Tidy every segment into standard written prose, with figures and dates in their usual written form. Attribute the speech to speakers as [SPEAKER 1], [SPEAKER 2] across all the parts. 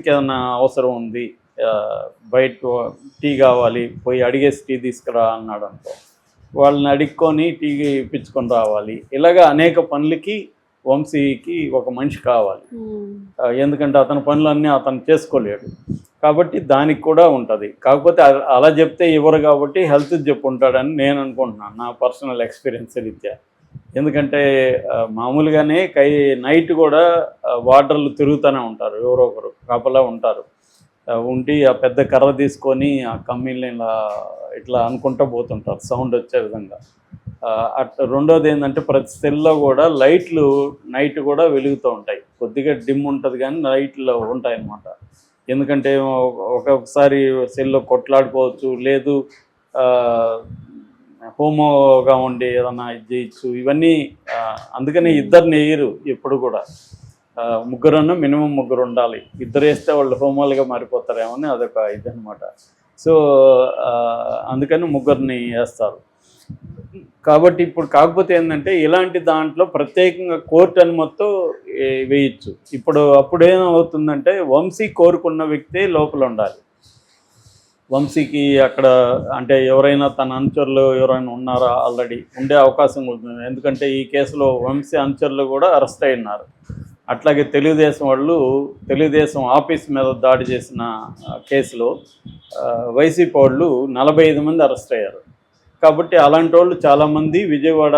[SPEAKER 1] వంశీకి ఏదైనా అవసరం ఉంది, బయట టీ కావాలి, పోయి అడిగేసి టీ తీసుకురా అన్నాడు అనుకో, వాళ్ళని అడుక్కొని టీ ఇప్పించుకొని రావాలి. ఇలాగా అనేక పనులకి వంశీకి ఒక మనిషి కావాలి. ఎందుకంటే అతని పనులన్నీ అతను చేసుకోలేడు కాబట్టి దానికి కూడా ఉంటుంది. కాకపోతే అలా చెప్తే ఇవ్వరు కాబట్టి హెల్త్ చెప్పుంటాడని నేను అనుకుంటున్నాను, నా పర్సనల్ ఎక్స్పీరియన్స్ రీత్యా. ఎందుకంటే మామూలుగానే నైట్ కూడా వాటర్లు తిరుగుతూనే ఉంటారు, ఎవరో ఒకరు కాపలా ఉంటారు. ఉండి ఆ పెద్ద కర్ర తీసుకొని ఆ కమ్మీల్ని ఇట్లా అనుకుంటూ పోతుంటారు సౌండ్ వచ్చే విధంగా. రెండోది ఏంటంటే ప్రతి సెల్లో కూడా లైట్లు నైట్ కూడా వెలుగుతూ ఉంటాయి. కొద్దిగా డిమ్ ఉంటుంది కానీ లైట్లు ఉంటాయి అన్నమాట. ఎందుకంటే ఒక్కొక్కసారి సెల్లో కొట్లాడుకోవచ్చు, లేదు హోమోగా ఉండి ఏదన్నా ఇది చేయొచ్చు, ఇవన్నీ. అందుకని ఇద్దరిని వేయరు ఎప్పుడు కూడా, ముగ్గురన్నా మినిమం ముగ్గురు ఉండాలి. ఇద్దరు వేస్తే వాళ్ళు హోమాలుగా మారిపోతారేమో అని అదొక ఇది అనమాట. సో అందుకని ముగ్గురిని వేస్తారు. కాబట్టి ఇప్పుడు కాకపోతే ఏంటంటే ఇలాంటి దాంట్లో ప్రత్యేకంగా కోర్టు అనుమతితో వేయచ్చు. అప్పుడేమవుతుందంటే వంశీ కోరుకున్న వ్యక్తే లోపల ఉండాలి. వంశీకి అక్కడ అంటే ఎవరైనా తన అనుచరులు ఎవరైనా ఉన్నారా ఆల్రెడీ ఉండే అవకాశం ఉంటుంది. ఎందుకంటే ఈ కేసులో వంశీ అనుచరులు కూడా అరెస్ట్ అయి ఉన్నారు. అట్లాగే తెలుగుదేశం ఆఫీస్ మీద దాడి చేసిన కేసులో వైసీపీ వాళ్ళు 45 మంది అరెస్ట్ అయ్యారు. కాబట్టి అలాంటి వాళ్ళు చాలామంది విజయవాడ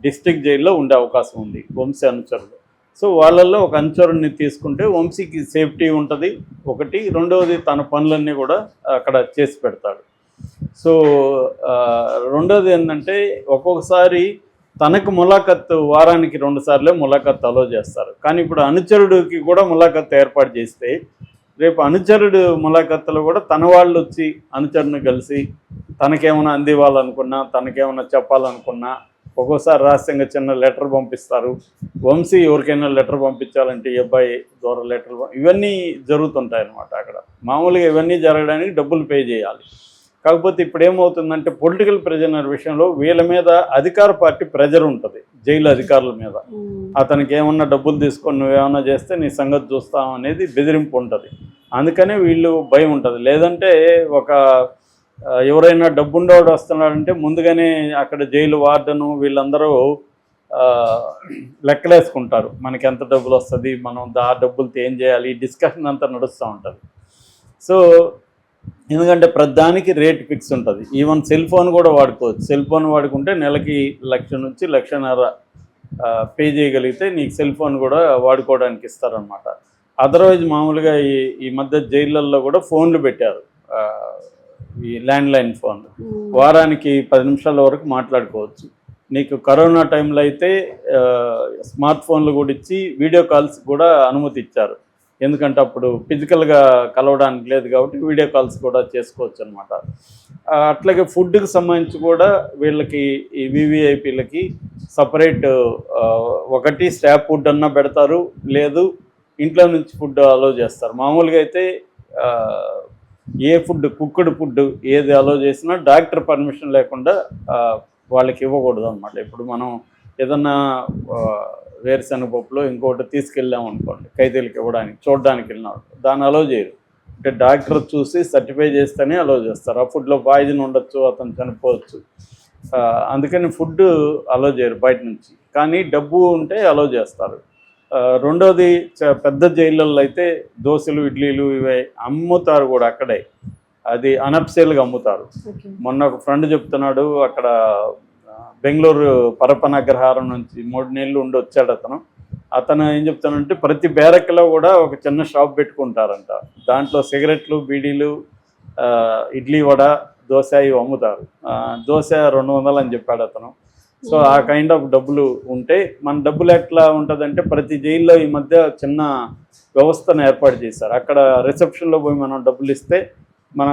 [SPEAKER 1] డిస్ట్రిక్ట్ జైల్లో ఉండే అవకాశం ఉంది వంశీ అనుచరులు. సో వాళ్ళల్లో ఒక అనుచరుని తీసుకుంటే వంశీకి సేఫ్టీ ఉంటుంది ఒకటి. రెండవది తన పనులన్నీ కూడా అక్కడ చేసి పెడతాడు. సో రెండవది ఏంటంటే ఒక్కొక్కసారి తనకు ములాఖత్తు వారానికి 2 సార్లే ములాఖత్తు అలో చేస్తారు. కానీ ఇప్పుడు అనుచరుడికి కూడా ములాఖత్తు ఏర్పాటు చేస్తే రేపు అనుచరుడు ములాఖత్తులో కూడా తన వాళ్ళు వచ్చి అనుచరుని కలిసి తనకేమైనా అందివ్వాలనుకున్నా, తనకేమైనా చెప్పాలనుకున్నా ఒక్కోసారి రహస్యంగా చిన్న లెటర్ పంపిస్తారు. వంశీ ఎవరికైనా లెటర్ పంపించాలంటే ఈ అబ్బాయి ద్వారా లెటర్ ఇవన్నీ జరుగుతుంటాయి అన్నమాట. అక్కడ మామూలుగా ఇవన్నీ జరగడానికి డబ్బులు పే చేయాలి. కాకపోతే ఇప్పుడు ఏమవుతుందంటే పొలిటికల్ ప్రెజర్ విషయంలో వీళ్ళ మీద అధికార పార్టీ ప్రెజర్ ఉంటుంది, జైలు అధికారుల మీద. అతనికి ఏమన్నా డబ్బులు తీసుకొని నువ్వేమన్నా చేస్తే నీ సంగతి చూస్తాం అనేది బెదిరింపు ఉంటుంది. అందుకనే వీళ్ళు భయం ఉంటుంది. లేదంటే ఎవరైనా డబ్బుండేవాడు వస్తున్నాడంటే ముందుగానే అక్కడ జైలు వార్డను వీళ్ళందరూ లెక్కలేసుకుంటారు, మనకి ఎంత డబ్బులు వస్తుంది, మనం ఆ డబ్బులతో ఏం చేయాలి, డిస్కషన్ అంతా నడుస్తూ ఉంటుంది. సో ఎందుకంటే ప్రతిదానికి రేట్ ఫిక్స్ ఉంటుంది. ఈవెన్ సెల్ ఫోన్ కూడా వాడుకోవచ్చు. సెల్ ఫోన్ వాడుకుంటే నెలకి 1,00,000 నుంచి 1,50,000 పే చేయగలిగితే నీకు సెల్ ఫోన్ కూడా వాడుకోవడానికి ఇస్తారనమాట. అదర్వైజ్ మామూలుగా ఈ మధ్య జైళ్ళల్లో కూడా ఫోన్లు పెట్టారు, ఈ ల్యాండ్లైన్ ఫోన్లు. వారానికి 10 నిమిషాల వరకు మాట్లాడుకోవచ్చు. నీకు కరోనా టైంలో అయితే స్మార్ట్ ఫోన్లు కూడా ఇచ్చి వీడియో కాల్స్ కూడా అనుమతి ఇచ్చారు. ఎందుకంటే అప్పుడు ఫిజికల్గా కలవడానికి లేదు కాబట్టి వీడియో కాల్స్ కూడా చేసుకోవచ్చు అనమాట. అట్లాగే ఫుడ్కి సంబంధించి కూడా వీళ్ళకి ఈ వివిఐపీలకి సపరేట్ ఒకటి స్టాఫ్ ఫుడ్ అన్నా పెడతారు, లేదు ఇంట్లో నుంచి ఫుడ్ అలో చేస్తారు. మామూలుగా అయితే ఏ ఫుడ్ కుక్డ్ ఫుడ్ ఏది అలో చేసినా డాక్టర్ పర్మిషన్ లేకుండా వాళ్ళకి ఇవ్వకూడదు అనమాట. ఇప్పుడు మనం ఏదన్నా వేరుశనగ పప్పులో ఇంకోటి తీసుకెళ్ళాము అనుకోండి ఖైదీలకు ఇవ్వడానికి, చూడడానికి వెళ్ళినాడు, దాన్ని అలో చేయరు. అంటే డాక్టర్ చూసి సర్టిఫై చేస్తేనే అలో చేస్తారు. ఆ ఫుడ్లో పాయిజన్ ఉండొచ్చు, అతను చనిపోవచ్చు. అందుకని ఫుడ్ అలో చేయరు బయట నుంచి, కానీ డబ్బు ఉంటే అలో చేస్తారు. రెండోది పెద్ద జైళ్ళల్లో అయితే దోశలు ఇడ్లీలు ఇవే అమ్ముతారు కూడా అక్కడే, అది అనఫ్సేల్గా అమ్ముతారు. మొన్న ఒక ఫ్రెండ్ చెప్తున్నాడు, అక్కడ బెంగళూరు పరపనగ్రహారం నుంచి 3 నెలలు ఉండి వచ్చాడు అతను ఏం చెప్తానంటే ప్రతి బ్యారక్లో కూడా ఒక చిన్న షాప్ పెట్టుకుంటారంట. దాంట్లో సిగరెట్లు, బీడీలు, ఇడ్లీ వడ, దోశ ఇవి అమ్ముతారు. దోశ 200 అని చెప్పాడు అతను. సో ఆ కైండ్ ఆఫ్ డబ్బులు ఉంటే మన డబ్బులు ఎట్లా ఉంటుందంటే ప్రతి జైల్లో ఈ మధ్య చిన్న వ్యవస్థను ఏర్పాటు చేశారు. అక్కడ రిసెప్షన్లో పోయి మనం డబ్బులు ఇస్తే మన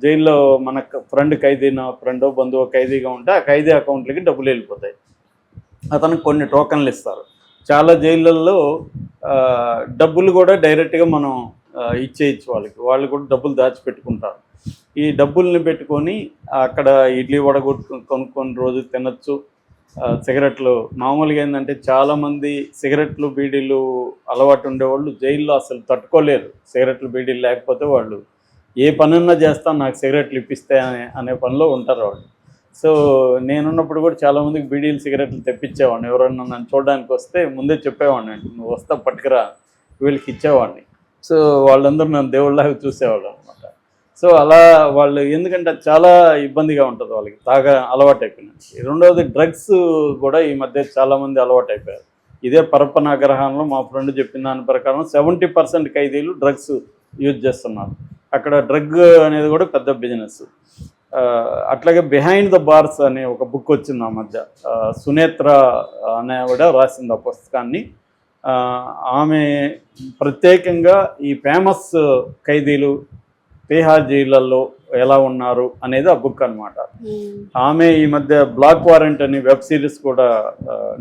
[SPEAKER 1] జైల్లో మన ఫ్రెండో బంధువు ఖైదీగా ఉంటే ఆ ఖైదీ అకౌంట్లకి డబ్బులు వెళ్ళిపోతాయి. అతనికి కొన్ని టోకన్లు ఇస్తారు. చాలా జైళ్ళల్లో డబ్బులు కూడా డైరెక్ట్గా మనం ఇచ్చేయచ్చు వాళ్ళకి, వాళ్ళు కూడా డబ్బులు దాచిపెట్టుకుంటారు. ఈ డబ్బుల్ని పెట్టుకొని అక్కడ ఇడ్లీ వడ కొనుక్కొని రోజు తినచ్చు. సిగరెట్లు మామూలుగా ఏంటంటే చాలామంది సిగరెట్లు బీడీలు అలవాటు ఉండేవాళ్ళు జైల్లో అసలు తట్టుకోలేరు. సిగరెట్లు బీడీలు లేకపోతే వాళ్ళు ఏ పనున్నా చేస్తాను నాకు సిగరెట్లు ఇప్పిస్తే అనే పనిలో ఉంటారు వాళ్ళు. సో నేనున్నప్పుడు కూడా చాలామందికి బీడీలు సిగరెట్లు తెప్పించేవాడిని. ఎవరన్నా నన్ను చూడడానికి వస్తే ముందే చెప్పేవాడిని, నువ్వు వస్తా పట్టుకురా, వీళ్ళకి ఇచ్చేవాడిని. సో వాళ్ళందరూ నన్ను దేవుళ్ళలాగా చూసేవాళ్ళు అనమాట. సో అలా వాళ్ళు ఎందుకంటే అది చాలా ఇబ్బందిగా ఉంటుంది వాళ్ళకి తాగా అలవాటైపోయినాయి. రెండవది డ్రగ్స్ కూడా ఈ మధ్య చాలామంది అలవాటైపోయారు. ఇదే పరపనాగ్రహంలో మా ఫ్రెండ్ చెప్పిన దాని ప్రకారం 70% ఖైదీలు డ్రగ్స్ యూజ్ చేస్తున్నారు. అక్కడ డ్రగ్ అనేది కూడా పెద్ద బిజినెస్. అట్లాగే బిహైండ్ ద బార్స్ అనే ఒక బుక్ వచ్చింది ఆ మధ్య. సునేత్ర అనేవిడ రాసింది ఆ పుస్తకాన్ని. ఆమె ప్రత్యేకంగా ఈ ఫేమస్ ఖైదీలు తిహార్ జైళ్ళల్లో ఎలా ఉన్నారు అనేది ఆ బుక్ అనమాట. ఆమె ఈ మధ్య బ్లాక్ వారెంట్ అని వెబ్ సిరీస్ కూడా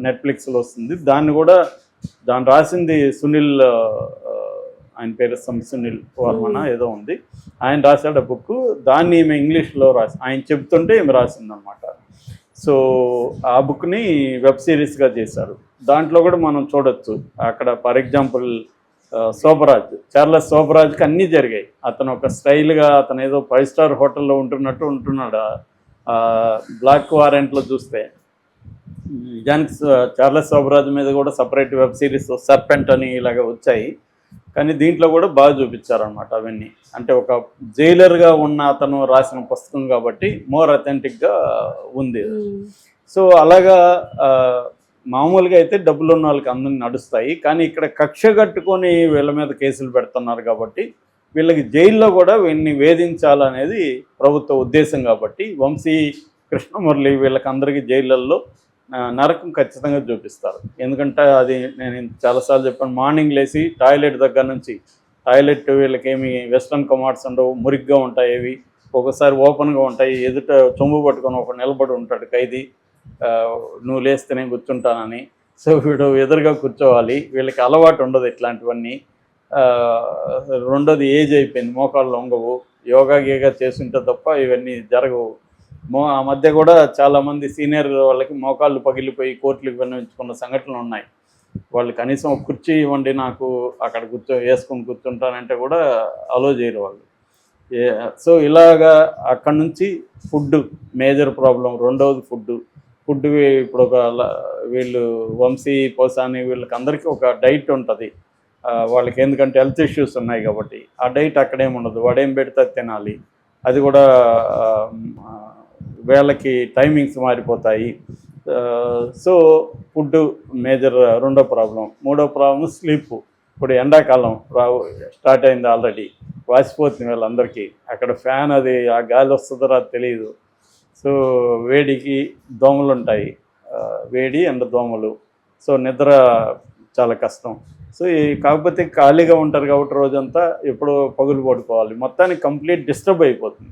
[SPEAKER 1] నెట్ఫ్లిక్స్లో వస్తుంది. దాన్ని రాసింది సునీల్, ఆయన పేరు సునీల్ వర్మన ఏదో ఉంది, ఆయన రాశాడు ఆ బుక్. దాన్ని ఈమె ఇంగ్లీష్లో ఆయన చెప్తుంటే ఈమె రాసిందనమాట. సో ఆ బుక్ని వెబ్ సిరీస్గా చేశారు. దాంట్లో కూడా మనం చూడొచ్చు. అక్కడ ఫర్ ఎగ్జాంపుల్ శోభరాజ్, చార్లెస్ శోభరాజ్కి అన్నీ జరిగాయి. అతను ఒక స్టైల్గా అతను ఏదో 5 స్టార్ హోటల్లో ఉంటున్నాడు. బ్లాక్ వారెంట్లో చూస్తే నిజానికి చార్లెస్ శోభరాజ్ మీద కూడా సపరేట్ వెబ్ సిరీస్ సర్పెంట్ అని ఇలాగ వచ్చాయి. కానీ దీంట్లో కూడా బాగా చూపించారనమాట అవన్నీ. అంటే ఒక జైలర్గా ఉన్న అతను రాసిన పుస్తకం కాబట్టి మోర్ అథెంటిక్గా ఉంది. సో అలాగా మామూలుగా అయితే డబ్బులు ఉన్న వాళ్ళకి అందరినీ నడుస్తాయి. కానీ ఇక్కడ కక్ష కట్టుకొని వీళ్ళ మీద కేసులు పెడుతున్నారు కాబట్టి వీళ్ళకి జైల్లో కూడా వీళ్ళని వేధించాలనేది ప్రభుత్వ ఉద్దేశం కాబట్టి వంశీ, కృష్ణమురళి వీళ్ళకి అందరికీ జైళ్ళల్లో నరకం ఖచ్చితంగా చూపిస్తారు. ఎందుకంటే అది నేను చాలాసార్లు చెప్పాను, మార్నింగ్ లేచి టాయిలెట్ దగ్గర నుంచి టాయిలెట్ వీళ్ళకి ఏమి వెస్ట్రన్ కమార్డ్స్ ఉండవు, మురిగ్గా ఉంటాయి. అవి ఒకసారి ఓపెన్గా ఉంటాయి. ఎదుట చొంబు పట్టుకొని ఒక నిలబడి ఉంటాడు ఖైదీ, నువ్వు లేస్తే నేను కూర్చుంటానని. సో వీడు ఎదురుగా కూర్చోవాలి. వీళ్ళకి అలవాటు ఉండదు ఇట్లాంటివన్నీ. రెండోది ఏజ్ అయిపోయింది, మోకాళ్ళు లొంగవు. యోగా గీగా చేస్తుంటే తప్ప ఇవన్నీ జరగవు. ఆ మధ్య కూడా చాలామంది సీనియర్ వాళ్ళకి మోకాళ్ళు పగిలిపోయి కోర్టులకు విన్నవించుకున్న సంఘటనలు ఉన్నాయి. వాళ్ళు కనీసం ఒక కుర్చీ ఇవ్వండి నాకు, అక్కడ వేసుకొని కూర్చుంటానంటే కూడా అలో చేయరు వాళ్ళు. సో ఇలాగా అక్కడి నుంచి ఫుడ్ మేజర్ ప్రాబ్లం. రెండవది ఫుడ్ ఇప్పుడు వీళ్ళు వంశీ, పోసాని వీళ్ళకి అందరికీ ఒక డైట్ ఉంటుంది వాళ్ళకి. ఎందుకంటే హెల్త్ ఇష్యూస్ ఉన్నాయి కాబట్టి ఆ డైట్ అక్కడేముండదు, వాడేం పెడితే తినాలి. అది కూడా వీళ్ళకి టైమింగ్స్ మారిపోతాయి. సో ఫుడ్ మేజర్ రెండో ప్రాబ్లం. మూడో ప్రాబ్లం స్లీప్. ఇప్పుడు ఎండాకాలం స్టార్ట్ అయింది, ఆల్రెడీ వాసిపోతుంది వీళ్ళందరికీ. అక్కడ ఫ్యాన్ అది ఆ గాలి వస్తుందో రాదు తెలియదు. సో వేడికి దోమలు ఉంటాయి, వేడి అండ్ దోమలు. సో నిద్ర చాలా కష్టం. సో కాకపోతే ఖాళీగా ఉంటారు కాబట్టి రోజంతా ఎప్పుడో పగులు పడుకోవాలి. మొత్తానికి కంప్లీట్ డిస్టర్బ్ అయిపోతుంది.